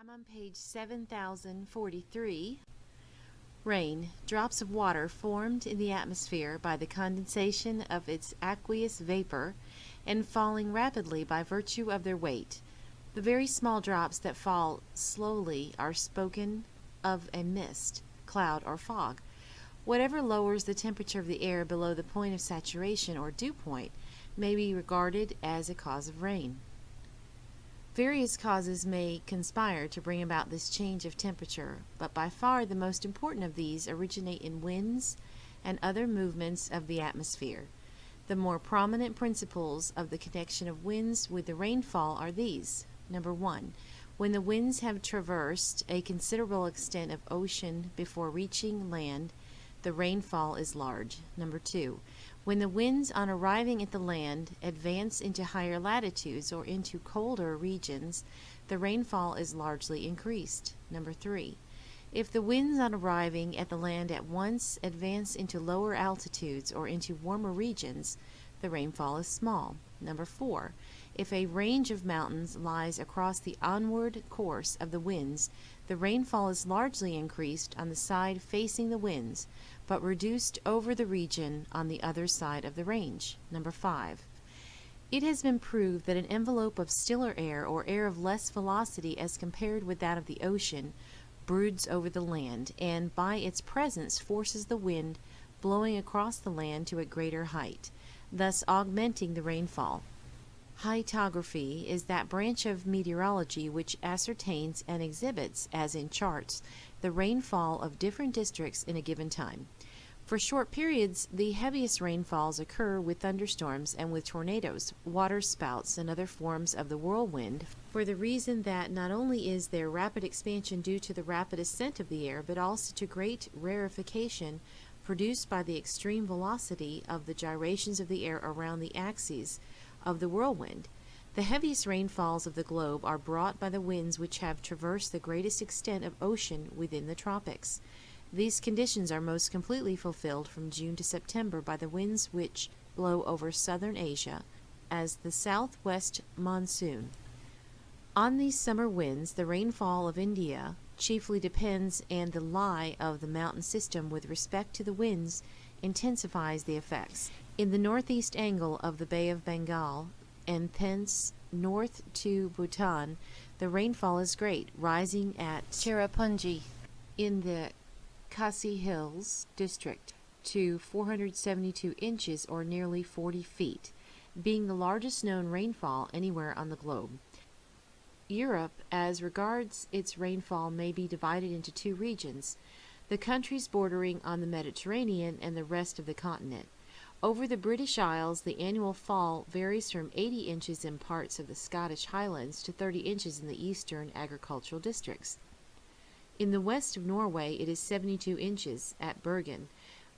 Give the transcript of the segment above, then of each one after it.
I'm on page 7043. Rain, drops of water formed in the atmosphere by the condensation of its aqueous vapor and falling rapidly by virtue of their weight. The very small drops that fall slowly are spoken of a mist, cloud, or fog. Whatever lowers the temperature of the air below the point of saturation or dew point may be regarded as a cause of rain. Various causes may conspire to bring about this change of temperature, but by far the most important of these originate in winds and other movements of the atmosphere. The more prominent principles of the connection of winds with the rainfall are these. Number 1. When the winds have traversed a considerable extent of ocean before reaching land, the rainfall is large. Number 2. When the winds on arriving at the land advance into higher latitudes or into colder regions, the rainfall is largely increased. Number 3. If the winds on arriving at the land at once advance into lower altitudes or into warmer regions, the rainfall is small. Number 4. If a range of mountains lies across the onward course of the winds, the rainfall is largely increased on the side facing the winds, but reduced over the region on the other side of the range. Number 5. It has been proved that an envelope of stiller air or air of less velocity as compared with that of the ocean broods over the land, and by its presence forces the wind blowing across the land to a greater height, thus augmenting the rainfall. Hydrography is that branch of meteorology which ascertains and exhibits, as in charts, the rainfall of different districts in a given time. For short periods, the heaviest rainfalls occur with thunderstorms and with tornadoes, water spouts, and other forms of the whirlwind, for the reason that not only is their rapid expansion due to the rapid ascent of the air, but also to great rarefaction produced by the extreme velocity of the gyrations of the air around the axes of the whirlwind. The heaviest rainfalls of the globe are brought by the winds which have traversed the greatest extent of ocean within the tropics. These conditions are most completely fulfilled from June to September by the winds which blow over southern Asia as the southwest monsoon. On these summer winds, the rainfall of India chiefly depends, and the lie of the mountain system with respect to the winds intensifies the effects. In the northeast angle of the Bay of Bengal, and thence north to Bhutan, the rainfall is great, rising at Cherrapunji in the Khasi Hills district to 472 inches or nearly 40 feet, being the largest known rainfall anywhere on the globe. Europe, as regards its rainfall, may be divided into two regions, the countries bordering on the Mediterranean and the rest of the continent. Over the British Isles, the annual fall varies from 80 inches in parts of the Scottish Highlands to 30 inches in the eastern agricultural districts. In the west of Norway, it is 72 inches at Bergen.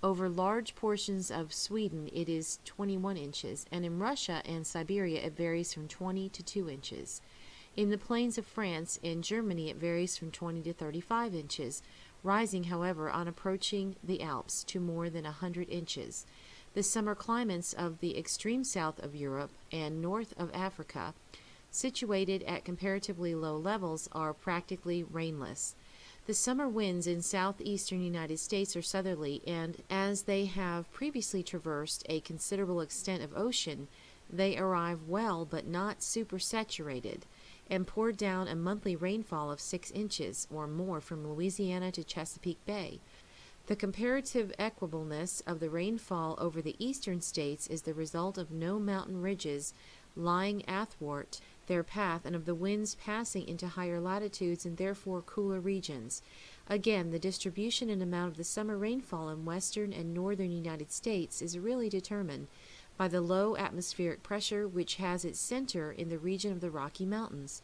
Over large portions of Sweden, it is 21 inches, and in Russia and Siberia, it varies from 20 to 2 inches. In the plains of France and Germany, it varies from 20 to 35 inches, rising, however, on approaching the Alps to more than 100 inches. The summer climates of the extreme south of Europe and north of Africa, situated at comparatively low levels, are practically rainless. The summer winds in southeastern United States are southerly, and as they have previously traversed a considerable extent of ocean, they arrive well but not supersaturated, and pour down a monthly rainfall of 6 inches or more from Louisiana to Chesapeake Bay. The comparative equableness of the rainfall over the eastern states is the result of no mountain ridges lying athwart their path and of the winds passing into higher latitudes and therefore cooler regions. Again, the distribution and amount of the summer rainfall in western and northern United States is really determined by the low atmospheric pressure which has its center in the region of the Rocky Mountains.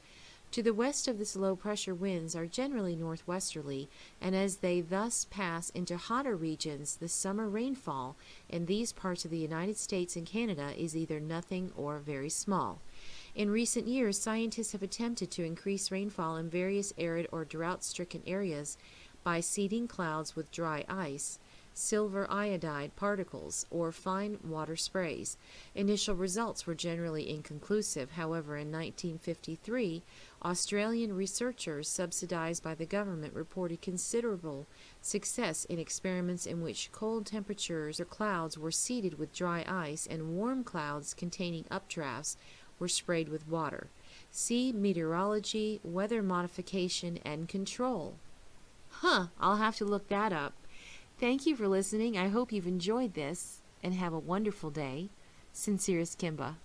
To the west of this low pressure winds are generally northwesterly, and as they thus pass into hotter regions, the summer rainfall in these parts of the United States and Canada is either nothing or very small. In recent years, scientists have attempted to increase rainfall in various arid or drought-stricken areas by seeding clouds with dry ice, silver iodide particles, or fine water sprays. Initial results were generally inconclusive. However, in 1953, Australian researchers subsidized by the government reported considerable success in experiments in which cold temperatures or clouds were seeded with dry ice and warm clouds containing updrafts were sprayed with water. See meteorology, weather modification, and control. I'll have to look that up. Thank you for listening. I hope you've enjoyed this, and have a wonderful day. Sincerest Kimba.